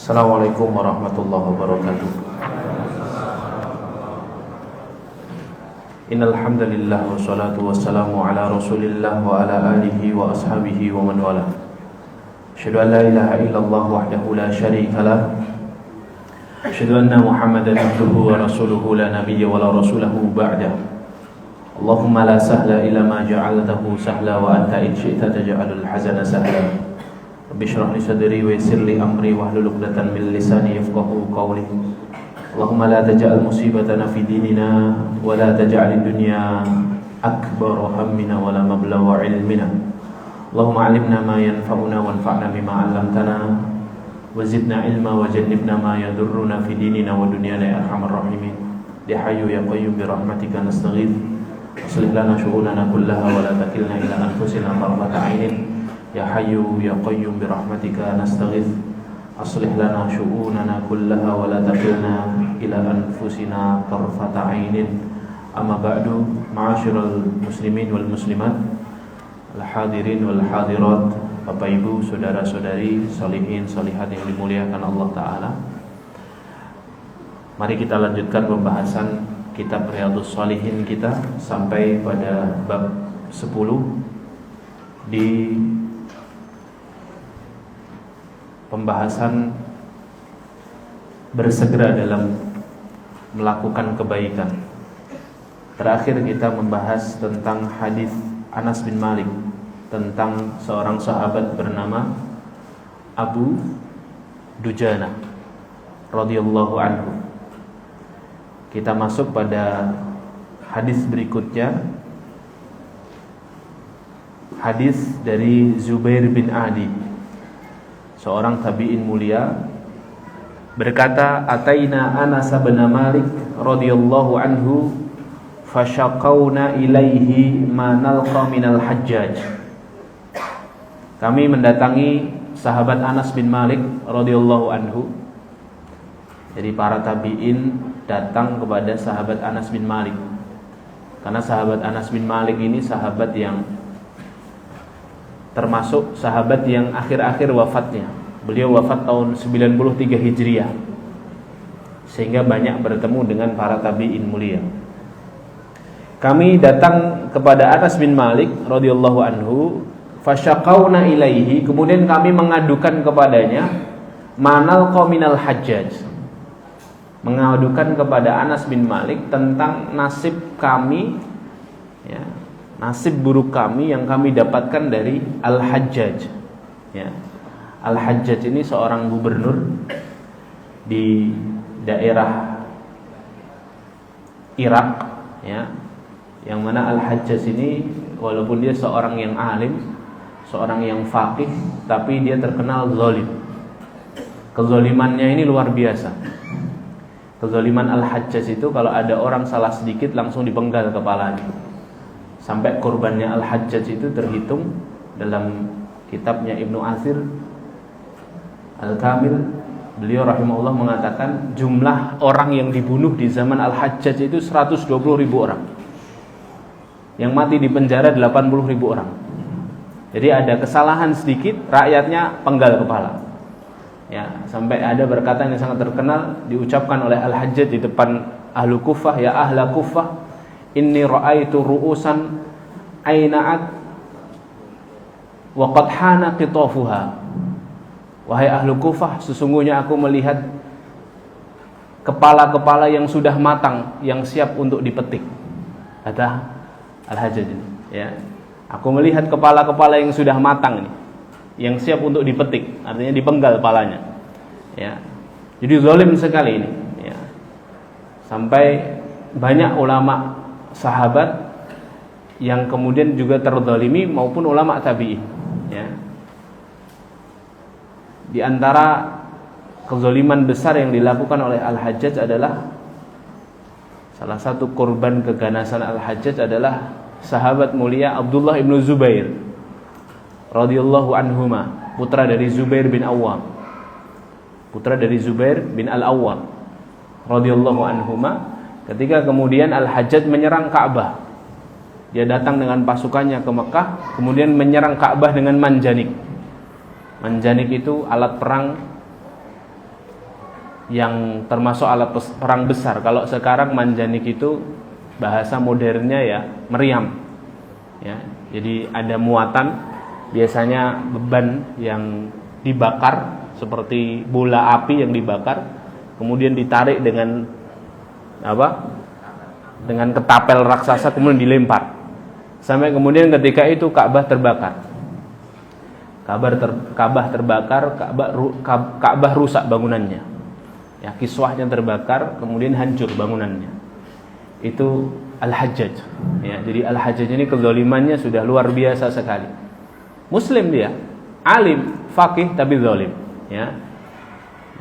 Assalamualaikum warahmatullahi wabarakatuh. Innal hamdalillah wassalatu wassalamu ala Rasulillah wa ala alihi wa ashabihi wa man wala. Asyhadu an la ilaha illallah wahdahu la syarika lah. Asyhadu anna Muhammadan abduhu wa rasuluhu la nabiyya wa la rasulahu ba'da. Allahumma la sahla illa ma ja'altahu sahla wa anta in syi'ta taj'alul hazana sahla. Rabbi shrah li sadri wa yassir li amri wahlul 'uqdatam min lisani yafqahu qawli. Allahumma la taj'al musibatana fi dinina wa la taj'al ad-dunya akbar hammina wa la mablagha ilmina. Allahumma 'allimna ma yanfa'una wanfa'na bima 'allamtana wa zidna ilma wa jannibna ma yadurruna fi dinina wa dunyana ya arhamar rahimin. Ya hayyu ya qayyum bi rahmatika nastaghith. Aslih lana syu'unana kullaha wa la takilna ila anfusina tarfata 'ainin. Ya hayyu ya qayyum bi rahmatika nastaghith. Aslih lana syu'unana kullaha wa la takilna ila anfusina tarfata 'ainin. Amma ba'du, ma'asyiral muslimin wal muslimat, al hadirin wal hadirat, Bapak Ibu, saudara-saudari, sholihin sholihat yang dimuliakan Allah Ta'ala. Mari kita lanjutkan pembahasan kitab Riyadhus Shalihin kita sampai pada bab 10 di pembahasan bersegera dalam melakukan kebaikan. Terakhir kita membahas tentang hadis Anas bin Malik tentang seorang sahabat bernama Abu Dujana radhiyallahu anhu. Kita masuk pada hadis berikutnya, hadis dari Zubair bin Adi, seorang tabi'in mulia, berkata, ataina Anas bin Malik radhiyallahu anhu fashaqauna ilaihi ma nalqa minal hajjaj. Kami mendatangi sahabat Anas bin Malik radhiyallahu anhu. Jadi para tabi'in datang kepada sahabat Anas bin Malik, karena sahabat Anas bin Malik ini sahabat yang termasuk sahabat yang akhir-akhir wafatnya. Beliau wafat tahun 93 Hijriah, sehingga banyak bertemu dengan para tabi'in mulia. Kami datang kepada Anas bin Malik radhiyallahu anhu, fasyaqauna ilaihi, kemudian kami mengadukan kepadanya manal qaminal hajjaj, mengadukan kepada Anas bin Malik tentang nasib kami, ya, nasib buruk kami yang kami dapatkan dari Al-Hajjaj, ya. Al-Hajjaj ini seorang gubernur di daerah Irak, ya, yang mana Al-Hajjaj ini walaupun dia seorang yang alim, seorang yang faqih, tapi dia terkenal zalim. Kezalimannya ini luar biasa. Kezaliman Al-Hajjaj itu kalau ada orang salah sedikit langsung dipenggal kepalanya. Sampai korbannya Al-Hajjaj itu terhitung dalam kitabnya Ibnu Athir Al-Kamil. Beliau rahimahullah mengatakan jumlah orang yang dibunuh di zaman Al-Hajjaj itu 120.000 orang. Yang mati di penjara 80.000 orang. Jadi ada kesalahan sedikit, rakyatnya penggal kepala. Ya, sampai ada perkataan yang sangat terkenal diucapkan oleh Al-Hajjaj di depan ahlu Kufah, ya ahla Kufah, inni ra'aitu ru'usan aina'at wa qad hana qitafuha. Wahai ahlu Kufah, sesungguhnya aku melihat kepala-kepala yang sudah matang, yang siap untuk dipetik. Kata Al-Hajjaj ini, ya. Aku melihat kepala-kepala yang sudah matang ini, yang siap untuk dipetik, artinya dipenggal kepalanya, ya. Jadi zalim sekali ini, ya. Sampai banyak ulama sahabat yang kemudian juga terzalimi maupun ulama tabi'in, ya. Di antara kezaliman besar yang dilakukan oleh Al-Hajjaj adalah, salah satu korban keganasan Al-Hajjaj adalah sahabat mulia Abdullah ibnu Zubair radhiyallahu anhuma, putra dari Zubair bin Awwam, putra dari Zubair bin Al-Awwam radhiyallahu anhuma. Ketika kemudian Al-Hajjaj menyerang Ka'bah, dia datang dengan pasukannya ke Mekah, kemudian menyerang Ka'bah dengan manjanik. Manjanik itu alat perang yang termasuk alat perang besar. Kalau sekarang manjanik itu bahasa modernnya ya meriam. Ya, jadi ada muatan, biasanya beban yang dibakar seperti bola api yang dibakar, kemudian ditarik dengan apa? Dengan ketapel raksasa, kemudian dilempar. Sampai kemudian ketika itu Ka'bah terbakar. Ka'bah terbakar, Ka'bah rusak bangunannya. Ya, kiswahnya terbakar, kemudian hancur bangunannya. Itu Al-Hajjaj. Ya, jadi Al-Hajjaj ini kezalimannya sudah luar biasa sekali. Muslim dia, alim, faqih tapi zalim, ya.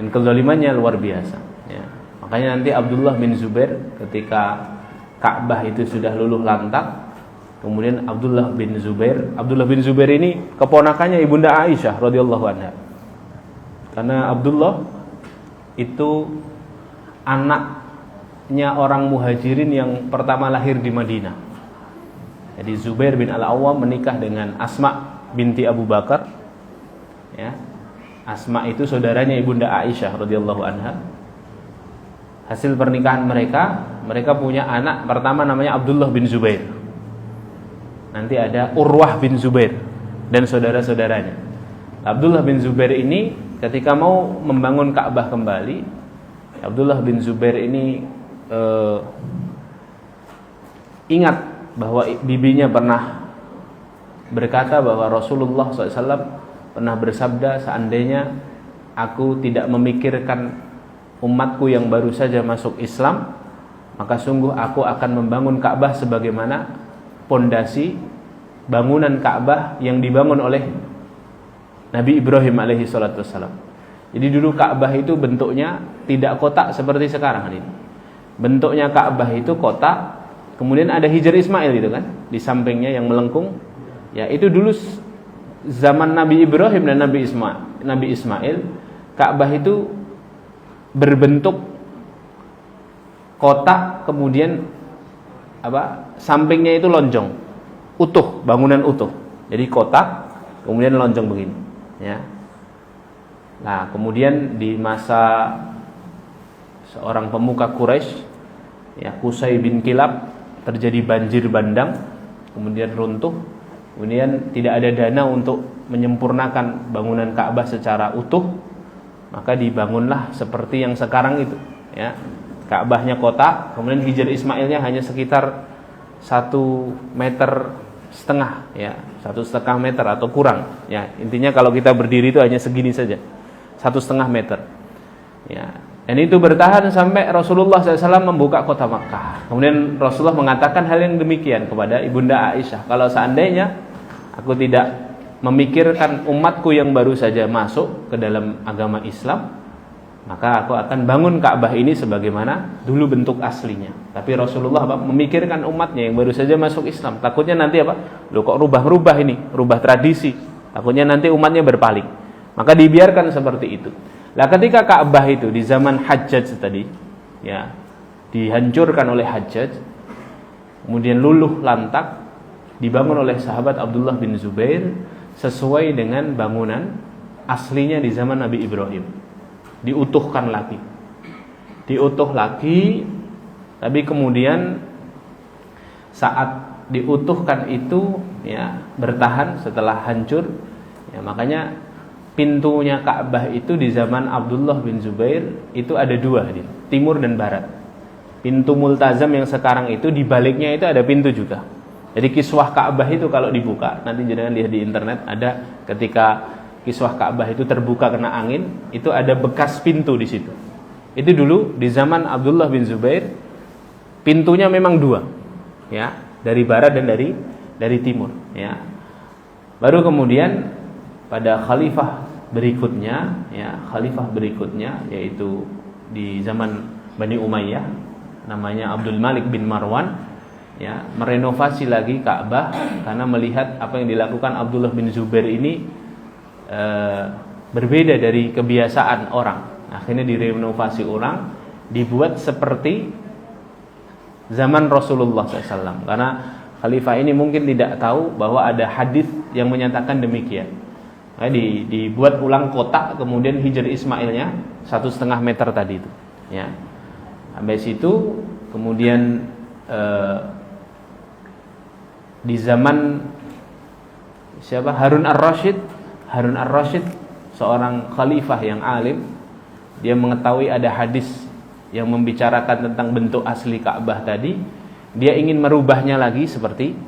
Dan kezalimannya luar biasa, ya. Makanya nanti Abdullah bin Zubair ketika Ka'bah itu sudah luluh lantak, kemudian Abdullah bin Zubair ini keponakannya Ibunda Aisyah radhiyallahu anha. Karena Abdullah itu anaknya orang Muhajirin yang pertama lahir di Madinah. Jadi Zubair bin Al-Awwam menikah dengan Asma binti Abu Bakar. Ya. Asma itu saudaranya Ibunda Aisyah radhiyallahu anha. Hasil pernikahan mereka punya anak pertama namanya Abdullah bin Zubair. Nanti ada Urwah bin Zubair dan saudara-saudaranya. Abdullah bin Zubair ini ketika mau membangun Ka'bah kembali, Abdullah bin Zubair ini ingat bahwa bibinya pernah berkata bahwa Rasulullah SAW pernah bersabda, seandainya aku tidak memikirkan umatku yang baru saja masuk Islam, maka sungguh aku akan membangun Ka'bah sebagaimana pondasi bangunan Ka'bah yang dibangun oleh Nabi Ibrahim alaihi salatu wassalam. Jadi dulu Ka'bah itu bentuknya tidak kotak seperti sekarang ini. Bentuknya Ka'bah itu kotak, kemudian ada Hijr Ismail gitu kan, di sampingnya yang melengkung. Ya, itu dulu zaman Nabi Ibrahim dan Nabi Ismail, Ka'bah itu berbentuk kotak, kemudian sampingnya itu lonjong, utuh, bangunan utuh. Jadi kotak, kemudian lonjong begini, ya. Nah, kemudian di masa seorang pemuka Quraisy, ya, Qusay bin Kilab, terjadi banjir bandang, kemudian runtuh, kemudian tidak ada dana untuk menyempurnakan bangunan Ka'bah secara utuh, maka dibangunlah seperti yang sekarang itu, ya. Ka'bahnya kotak, kemudian Hijr Ismailnya hanya sekitar 1,5 meter, ya, 1,5 meter atau kurang, ya. Intinya kalau kita berdiri itu hanya segini saja, 1,5 meter, ya. Dan itu bertahan sampai Rasulullah SAW membuka kota Makkah. Kemudian Rasulullah mengatakan hal yang demikian kepada Ibunda Aisyah, kalau seandainya aku tidak memikirkan umatku yang baru saja masuk ke dalam agama Islam, maka aku akan bangun Ka'bah ini sebagaimana dulu bentuk aslinya. Tapi Rasulullah memikirkan umatnya yang baru saja masuk Islam. Takutnya nanti loh kok rubah-rubah ini, rubah tradisi. Takutnya nanti umatnya berpaling. Maka dibiarkan seperti itu. Lah ketika Ka'bah itu di zaman Hajjaj tadi, ya, dihancurkan oleh Hajjaj, kemudian luluh lantak, dibangun oleh sahabat Abdullah bin Zubair sesuai dengan bangunan aslinya di zaman Nabi Ibrahim. Diutuhkan lagi, tapi kemudian saat diutuhkan itu, ya, bertahan setelah hancur, ya, makanya pintunya Ka'bah itu di zaman Abdullah bin Zubair itu ada dua, timur dan barat. Pintu multazam yang sekarang itu di baliknya itu ada pintu juga. Jadi kiswah Ka'bah itu kalau dibuka, nanti jangan lihat di internet, ada ketika kiswah Ka'bah itu terbuka kena angin, itu ada bekas pintu di situ. Itu dulu di zaman Abdullah bin Zubair, pintunya memang dua, ya, dari barat dan dari timur, ya. Baru kemudian pada khalifah berikutnya, yaitu di zaman Bani Umayyah, namanya Abdul Malik bin Marwan, ya, merenovasi lagi Ka'bah karena melihat apa yang dilakukan Abdullah bin Zubair ini berbeda dari kebiasaan orang. Akhirnya direnovasi ulang, dibuat seperti zaman Rasulullah SAW. Karena khalifah ini mungkin tidak tahu bahwa ada hadis yang menyatakan demikian. Dibuat ulang kotak, kemudian Hijr Ismailnya 1,5 meter tadi itu. Ya. Sampai situ, kemudian di zaman Harun Ar-Rasyid, seorang khalifah yang alim, dia mengetahui ada hadis yang membicarakan tentang bentuk asli Ka'bah tadi. Dia ingin merubahnya lagi seperti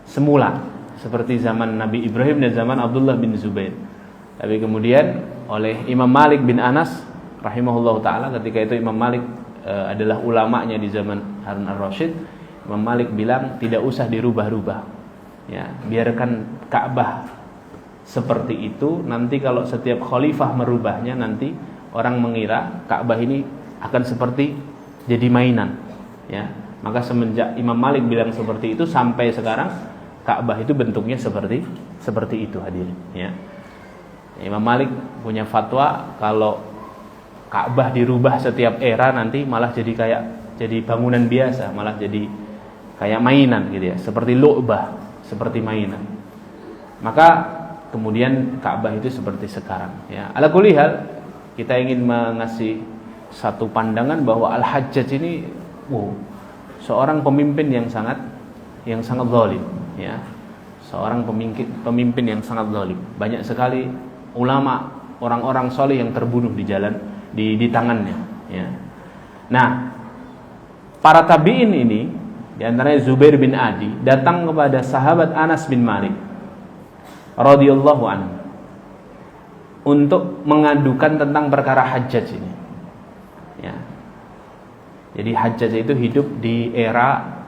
semula, seperti zaman Nabi Ibrahim dan zaman Abdullah bin Zubair. Tapi kemudian oleh Imam Malik bin Anas rahimahullah ta'ala, ketika itu Imam Malik adalah ulamanya di zaman Harun Ar-Rasyid, Imam Malik bilang tidak usah dirubah-rubah, ya, biarkan Ka'bah seperti itu. Nanti kalau setiap khalifah merubahnya, nanti orang mengira Ka'bah ini akan seperti jadi mainan, ya. Maka semenjak Imam Malik bilang seperti itu, sampai sekarang Ka'bah itu bentuknya seperti itu, hadirin, ya. Imam Malik punya fatwa kalau Ka'bah dirubah setiap era nanti malah jadi bangunan biasa, malah jadi kayak mainan gitu ya, seperti lu'bah, seperti mainan. Maka kemudian Ka'bah itu seperti sekarang, ya. Ala kulli hal, kita ingin mengasih satu pandangan bahwa Al-Hajjaj ini seorang pemimpin yang sangat zalim, ya. Seorang pemimpin yang sangat zalim. Banyak sekali ulama, orang-orang soleh yang terbunuh di tangannya, ya. Nah, para tabi'in ini, di antaranya Zubair bin Adi, datang kepada sahabat Anas bin Malik radhiyallahu anhu untuk mengadukan tentang perkara Hajjaj ini, ya. Jadi Hajjaj itu hidup di era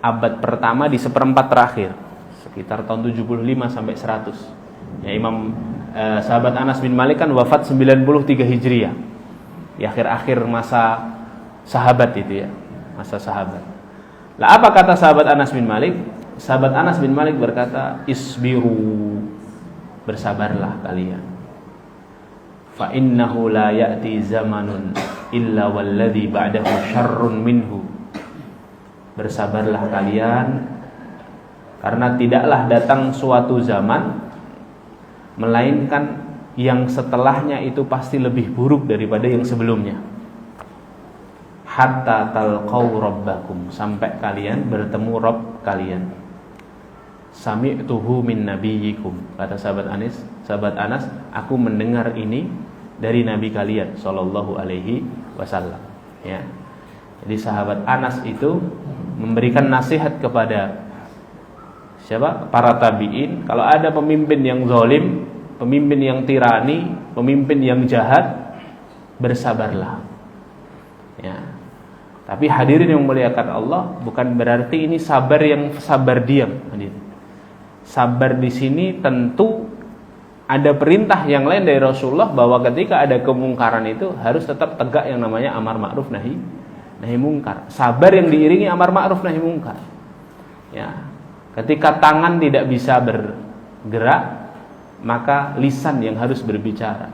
abad pertama, di seperempat terakhir, sekitar tahun 75 sampai 100. Ya, sahabat Anas bin Malik kan wafat 93 Hijriah, di akhir-akhir masa sahabat itu, ya, masa sahabat. Lah, apa kata sahabat Anas bin Malik? Sahabat Anas bin Malik berkata, isbiru, bersabarlah kalian. Fa innahu la ya'ti zamanun illa walladhi ba'dahu syarrun minhu. Bersabarlah kalian, karena tidaklah datang suatu zaman melainkan yang setelahnya itu pasti lebih buruk daripada yang sebelumnya. Hatta talqaw rabbakum, sampai kalian bertemu Rabb kalian. Sami'tuhu min nabiyyikum, kata sahabat Anas, aku mendengar ini dari nabi kalian sallallahu alaihi wasallam, ya. Jadi sahabat Anas itu memberikan nasihat kepada para tabi'in, kalau ada pemimpin yang zalim, pemimpin yang tirani, pemimpin yang jahat, bersabarlah, ya. Tapi hadirin yang memuliakan Allah, bukan berarti ini sabar yang sabar diam, hadirin. Sabar di sini tentu ada perintah yang lain dari Rasulullah bahwa ketika ada kemungkaran itu harus tetap tegak yang namanya amar ma'ruf nahi mungkar. Sabar yang diiringi amar ma'ruf nahi mungkar, ya. Ketika tangan tidak bisa bergerak, maka lisan yang harus berbicara.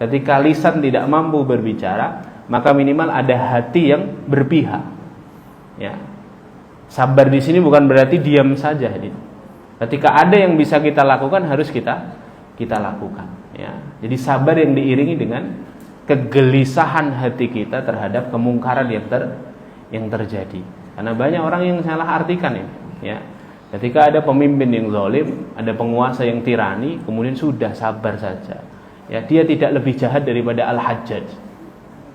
Ketika lisan tidak mampu berbicara, maka minimal ada hati yang berpihak, ya. Sabar di sini bukan berarti diam saja, hadirin. Ketika ada yang bisa kita lakukan, harus kita lakukan, ya. Jadi sabar yang diiringi dengan kegelisahan hati kita terhadap kemungkaran yang terjadi. Karena banyak orang yang salah artikan ini, ya. Ketika ada pemimpin yang zalim, ada penguasa yang tirani, kemudian sudah sabar saja, ya. Dia tidak lebih jahat daripada Al-Hajjaj,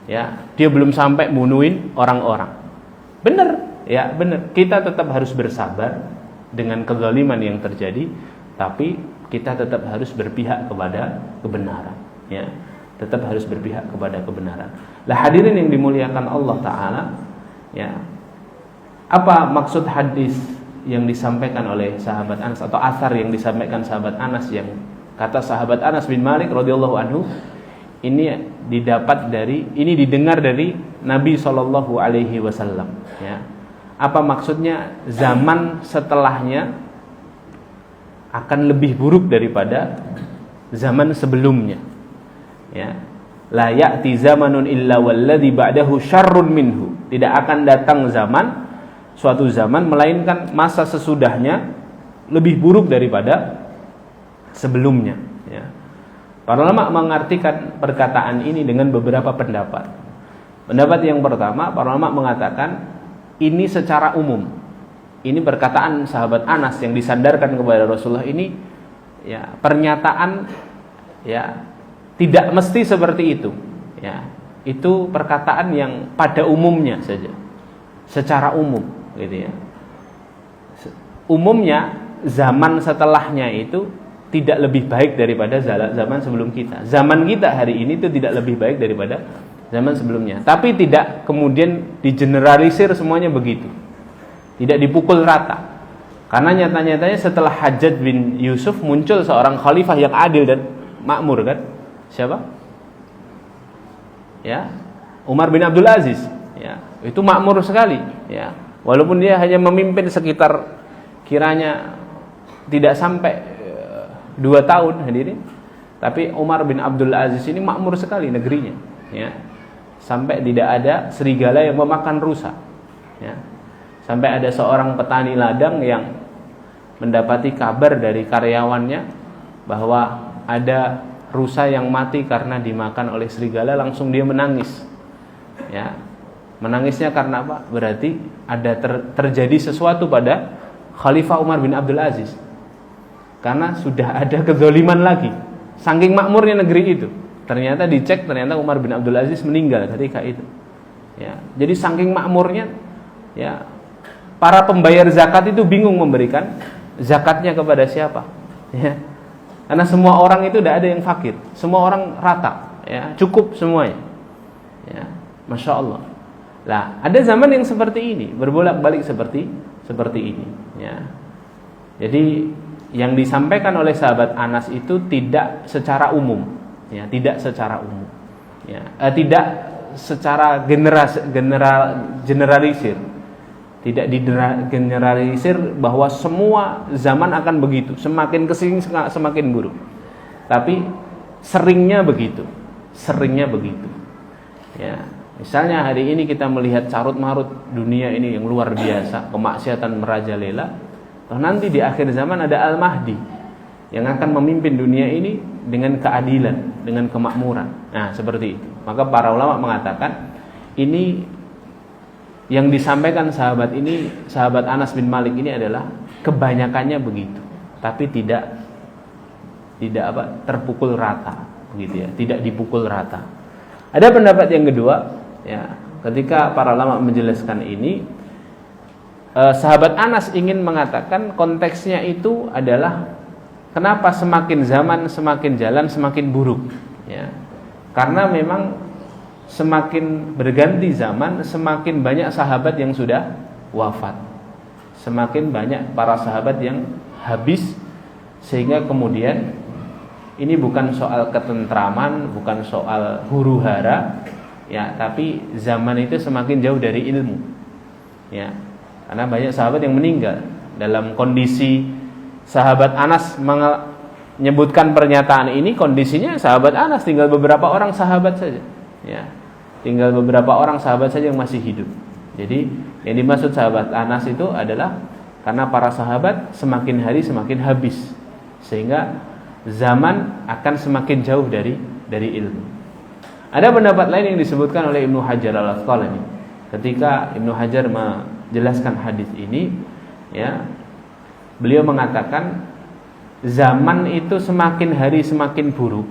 ya. Dia belum sampai bunuhin orang-orang. Benar, ya, benar. Kita tetap harus bersabar dengan kezaliman yang terjadi, tapi kita tetap harus berpihak kepada kebenaran, ya. Tetap harus berpihak kepada kebenaran. Lah, hadirin yang dimuliakan Allah Ta'ala, ya. Apa maksud hadis yang disampaikan oleh sahabat Anas, atau asar yang disampaikan sahabat Anas, yang kata sahabat Anas bin Malik radhiyallahu anhu, ini didengar dari Nabi sallallahu alaihi wasallam, ya. Apa maksudnya? Zaman setelahnya akan lebih buruk daripada zaman sebelumnya, ya. La ya'ti zamanun illa walladhi ba'dahu syarrun minhu. Tidak akan datang suatu zaman melainkan masa sesudahnya lebih buruk daripada sebelumnya, ya. Para ulama mengartikan perkataan ini dengan beberapa pendapat. Pendapat yang pertama, para ulama mengatakan ini secara umum. Ini perkataan sahabat Anas yang disandarkan kepada Rasulullah ini, ya, pernyataan, ya, tidak mesti seperti itu. Ya, itu perkataan yang pada umumnya saja, secara umum, gitu ya. Umumnya zaman setelahnya itu tidak lebih baik daripada zaman sebelum kita. Zaman kita hari ini itu tidak lebih baik daripada zaman sebelumnya. Tapi tidak kemudian digeneralisir semuanya begitu. Tidak dipukul rata. Karena nyata-nyatanya setelah Hajjaj bin Yusuf muncul seorang khalifah yang adil dan makmur, kan? Siapa? Ya, Umar bin Abdul Aziz. Ya, itu makmur sekali. Ya, walaupun dia hanya memimpin sekitar kiranya tidak sampai 2 tahun, hadirin, tapi Umar bin Abdul Aziz ini makmur sekali negerinya, ya, sampai tidak ada serigala yang memakan rusa, ya, sampai ada seorang petani ladang yang mendapati kabar dari karyawannya bahwa ada rusa yang mati karena dimakan oleh serigala, langsung dia menangis, ya, menangisnya karena apa? Berarti ada terjadi sesuatu pada Khalifah Umar bin Abdul Aziz. Karena sudah ada kezaliman lagi. Saking makmurnya negeri itu. Ternyata dicek, ternyata Umar bin Abdul Aziz meninggal ketika itu. Ya, jadi saking makmurnya, ya, para pembayar zakat itu bingung memberikan zakatnya kepada siapa. Ya. Karena semua orang itu tidak ada yang fakir. Semua orang rata, ya, cukup semuanya. Ya, Masya Allah. Lah, ada zaman yang seperti ini, berbolak-balik seperti ini. Ya. Jadi yang disampaikan oleh sahabat Anas itu tidak secara umum, ya, tidak secara umum, ya, tidak secara generalisir, tidak digeneralisir bahwa semua zaman akan begitu, semakin kesini semakin buruk, tapi seringnya begitu, ya. Misalnya hari ini kita melihat carut marut dunia ini yang luar biasa, kemaksiatan merajalela. Nanti di akhir zaman ada Al-Mahdi yang akan memimpin dunia ini dengan keadilan, dengan kemakmuran. Nah, seperti itu. Maka para ulama mengatakan ini yang disampaikan sahabat Anas bin Malik ini adalah kebanyakannya begitu, tapi tidak terpukul rata, begitu ya, tidak dipukul rata. Ada pendapat yang kedua, ya, ketika para ulama menjelaskan ini, sahabat Anas ingin mengatakan konteksnya itu adalah kenapa semakin zaman semakin jalan semakin buruk, ya. Karena memang semakin berganti zaman semakin banyak sahabat yang sudah wafat, semakin banyak para sahabat yang habis, sehingga kemudian ini bukan soal ketentraman, bukan soal huru-hara, ya, tapi zaman itu semakin jauh dari ilmu, ya. Karena banyak sahabat yang meninggal. Dalam kondisi sahabat Anas menyebutkan pernyataan ini, kondisinya sahabat Anas tinggal beberapa orang sahabat saja, ya, tinggal beberapa orang sahabat saja yang masih hidup. Jadi yang dimaksud sahabat Anas itu adalah karena para sahabat semakin hari semakin habis, sehingga zaman akan semakin jauh dari ilmu. Ada pendapat lain yang disebutkan oleh Ibnu Hajar Al-Asqalani ketika Ibnu Hajar jelaskan hadis ini, ya, beliau mengatakan zaman itu semakin hari semakin buruk.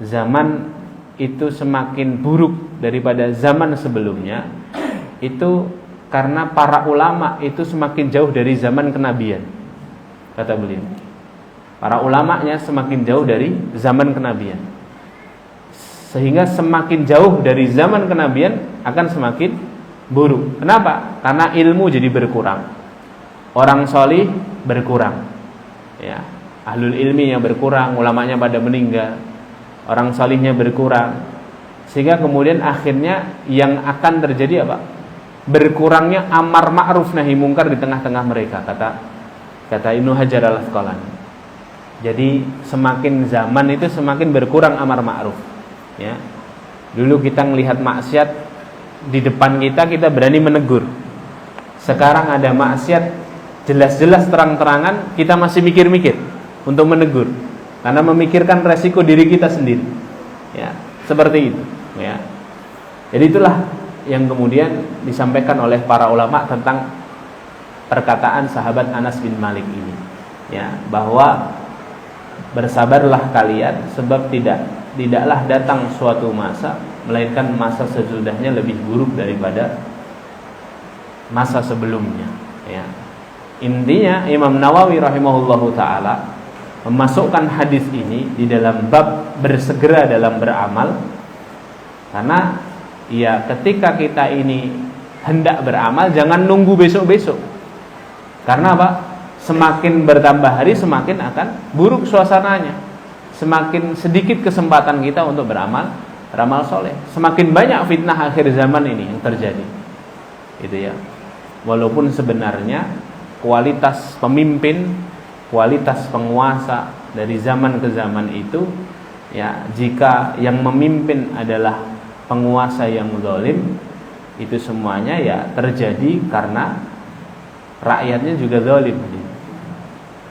Zaman itu semakin buruk daripada zaman sebelumnya itu karena para ulama itu semakin jauh dari zaman kenabian, kata beliau. Para ulamanya semakin jauh dari zaman kenabian, sehingga semakin jauh dari zaman kenabian akan semakin buruk. Kenapa? Karena ilmu jadi berkurang, orang solih berkurang, ya, ahlul ilmi yang berkurang, ulamanya pada meninggal, orang solihnya berkurang, sehingga kemudian akhirnya yang akan terjadi apa? Berkurangnya amar ma'ruf nahi mungkar di tengah-tengah mereka, kata Ibnu Hajar Al-Asqalani. Jadi semakin zaman itu semakin berkurang amar ma'ruf, ya. Dulu kita melihat maksiat di depan kita berani menegur. Sekarang ada maksiat jelas-jelas terang-terangan, kita masih mikir-mikir untuk menegur. karena memikirkan resiko diri kita sendiri. Ya, seperti itu. Ya. Jadi itulah yang kemudian disampaikan oleh para ulama tentang perkataan sahabat Anas bin Malik ini. Ya, bahwa bersabarlah kalian sebab tidaklah datang suatu masa melainkan masa sesudahnya lebih buruk daripada masa sebelumnya. Ya. Intinya Imam Nawawi rahimahullahu taala memasukkan hadis ini di dalam bab bersegera dalam beramal, karena ya ketika kita ini hendak beramal jangan nunggu besok-besok. Karena apa? Semakin bertambah hari semakin akan buruk suasananya. Semakin sedikit kesempatan kita untuk beramal soleh. Semakin banyak fitnah akhir zaman ini yang terjadi. Gitu ya. Walaupun sebenarnya kualitas pemimpin, kualitas penguasa dari zaman ke zaman itu, ya, jika yang memimpin adalah penguasa yang zalim, itu semuanya ya terjadi karena rakyatnya juga zalim.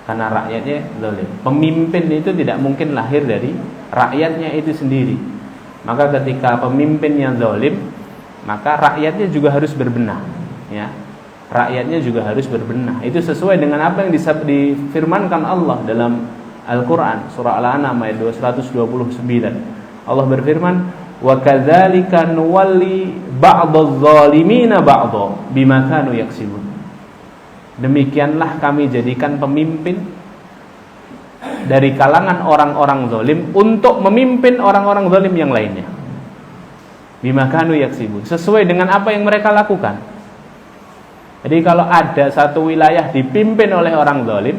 Karena rakyatnya zalim. Pemimpin itu tidak mungkin lahir dari rakyatnya itu sendiri. Maka ketika pemimpinnya zalim, maka rakyatnya juga harus berbenah, ya. Rakyatnya juga harus berbenah. Itu sesuai dengan apa yang difirmankan Allah dalam Al-Qur'an surah Al-An'am ayat 229. Allah berfirman, "Wa kadzalika nuwalli ba'dadh-dhalimina ba'dha bima kanu yaksibun." Demikianlah kami jadikan pemimpin dari kalangan orang-orang zalim untuk memimpin orang-orang zalim yang lainnya. Bima kanu yaksibun, sesuai dengan apa yang mereka lakukan. Jadi kalau ada satu wilayah dipimpin oleh orang zalim,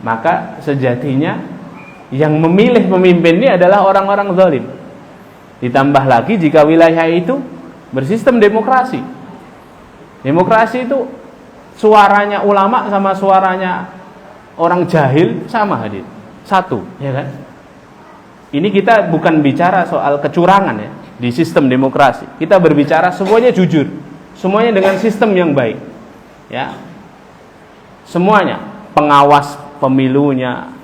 maka sejatinya yang memilih pemimpin ini adalah orang-orang zalim. Ditambah lagi jika wilayah itu bersistem demokrasi. Demokrasi itu suaranya ulama sama suaranya orang jahil sama, hadir satu, ya kan? Ini kita bukan bicara soal kecurangan ya di sistem demokrasi. Kita berbicara semuanya jujur, semuanya dengan sistem yang baik, ya. Semuanya, pengawas pemilunya,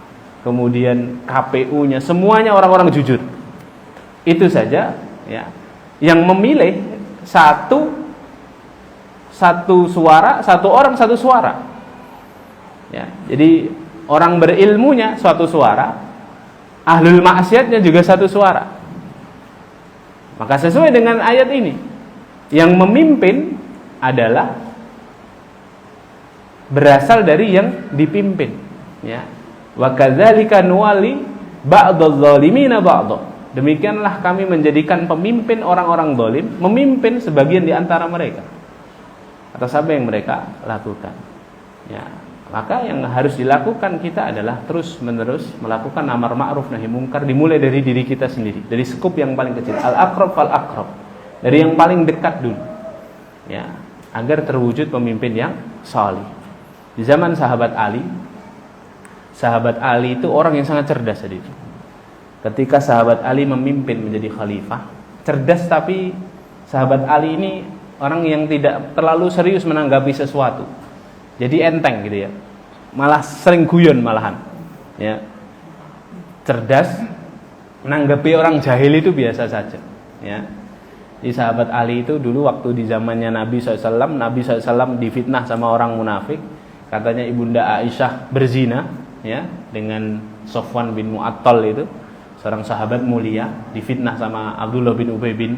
kemudian KPU-nya, semuanya orang-orang jujur. Itu saja, ya. Yang memilih satu suara, satu orang satu suara. Ya, jadi orang berilmunya suatu suara, ahlul maksiatnya juga satu suara. Maka sesuai dengan ayat ini, yang memimpin adalah berasal dari yang dipimpin. Ya, wa kadzalika nuwali ba'dadh-dhalimina ba'dha. Demikianlah kami menjadikan pemimpin orang-orang zalim memimpin sebagian di antara mereka atas apa yang mereka lakukan. Ya, maka yang harus dilakukan kita adalah terus-menerus melakukan amar ma'ruf nahi munkar, dimulai dari diri kita sendiri, dari skup yang paling kecil, al-aqrab fal aqrab, dari yang paling dekat dulu. Ya, agar terwujud pemimpin yang salih. Di zaman sahabat Ali itu orang yang sangat cerdas tadi. Ketika sahabat Ali memimpin menjadi khalifah, cerdas, tapi sahabat Ali ini orang yang tidak terlalu serius menanggapi sesuatu. Jadi enteng gitu ya. Malah sering guyon malahan. Ya. Cerdas, menanggapi orang jahil itu biasa saja. Ya. Di sahabat Ali itu dulu waktu di zamannya Nabi SAW difitnah sama orang munafik. Katanya ibunda Aisyah berzina, ya, dengan Sofwan bin Mu'attal itu, seorang sahabat mulia, difitnah sama Abdullah bin Ubay bin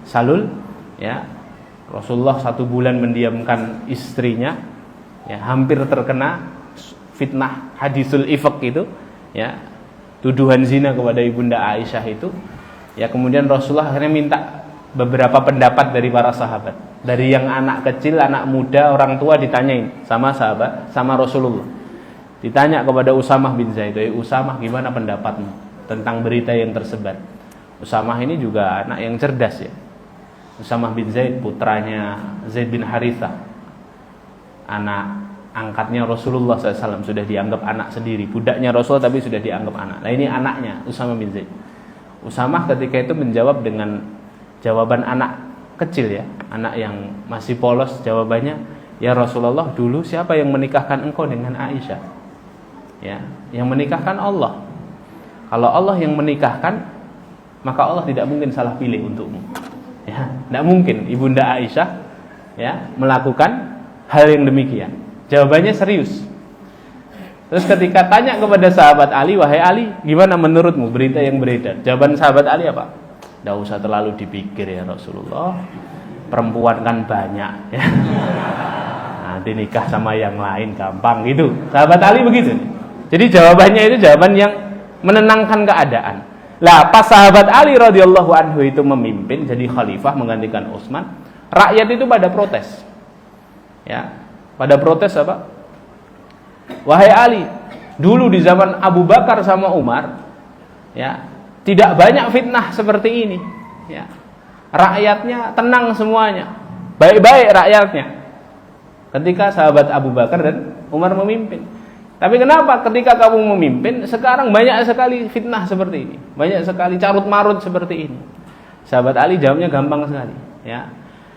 Salul, ya. Rasulullah 1 bulan mendiamkan istrinya, ya, hampir terkena fitnah hadisul ifk itu, ya, tuduhan zina kepada ibunda Aisyah itu. Ya, kemudian Rasulullah akhirnya minta beberapa pendapat dari para sahabat, dari yang anak kecil, anak muda, orang tua, ditanyain sama sahabat, sama Rasulullah. Ditanya kepada Usamah bin Zaid, Usamah, gimana pendapatmu tentang berita yang tersebar? Usamah ini juga anak yang cerdas, ya. Usamah bin Zaid, putranya Zaid bin Harithah, anak angkatnya Rasulullah SAW, sudah dianggap anak sendiri. Budaknya Rasul tapi sudah dianggap anak. Nah, ini anaknya Usamah bin Zaid. Usamah ketika itu menjawab dengan jawaban anak kecil, ya, anak yang masih polos. Jawabannya, ya Rasulullah, dulu siapa yang menikahkan engkau dengan Aisyah? Ya, yang menikahkan Allah. Kalau Allah yang menikahkan, maka Allah tidak mungkin salah pilih untukmu. Ya, tidak mungkin Ibunda Aisyah ya melakukan hal yang demikian. Jawabannya serius. Terus ketika tanya kepada sahabat Ali, wahai Ali, gimana menurutmu berita yang beredar? Jawaban sahabat Ali apa? Tidak usah terlalu dipikir ya Rasulullah. Perempuan kan banyak ya. Nanti nikah sama yang lain gampang gitu. Sahabat Ali begitu. Jadi jawabannya itu jawaban yang menenangkan keadaan. Lah pas sahabat Ali radhiyallahu anhu itu memimpin jadi khalifah menggantikan Utsman, rakyat itu pada protes. Ya, pada protes apa? Wahai Ali, dulu di zaman Abu Bakar sama Umar, ya, tidak banyak fitnah seperti ini. Ya, rakyatnya tenang semuanya, baik-baik rakyatnya. Ketika sahabat Abu Bakar dan Umar memimpin. Tapi kenapa ketika kamu memimpin, sekarang banyak sekali fitnah seperti ini, banyak sekali carut marut seperti ini. Sahabat Ali jawabnya gampang sekali. Ya,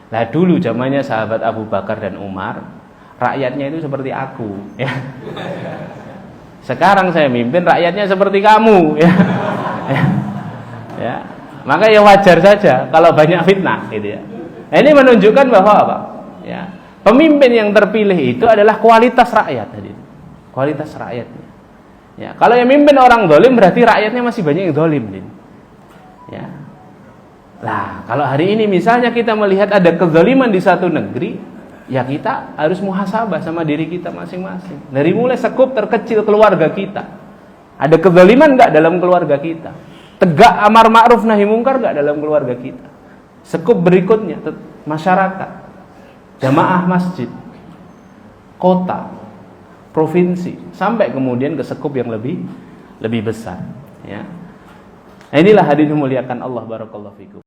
lah dulu zamannya sahabat Abu Bakar dan Umar. Rakyatnya itu seperti aku, ya. Sekarang saya mimpin rakyatnya seperti kamu, ya. Ya. Maka ya wajar saja kalau banyak fitnah, gitu ya. Nah, ini menunjukkan bahwa apa? Ya. Pemimpin yang terpilih itu adalah kualitas rakyat tadi. Kualitas rakyatnya. Ya, kalau yang mimpin orang zalim berarti rakyatnya masih banyak yang zalim, ya. Lah, kalau hari ini misalnya kita melihat ada kezaliman di satu negeri, ya kita harus muhasabah sama diri kita masing-masing. Dari mulai sekup terkecil keluarga kita. Ada kezaliman enggak dalam keluarga kita? Tegak amar ma'ruf nahi mungkar enggak dalam keluarga kita? Sekup berikutnya masyarakat, jamaah masjid, kota, provinsi, sampai kemudian ke sekup yang lebih besar, ya. Nah, inilah hadirin muliakan Allah, barakallahu fikum.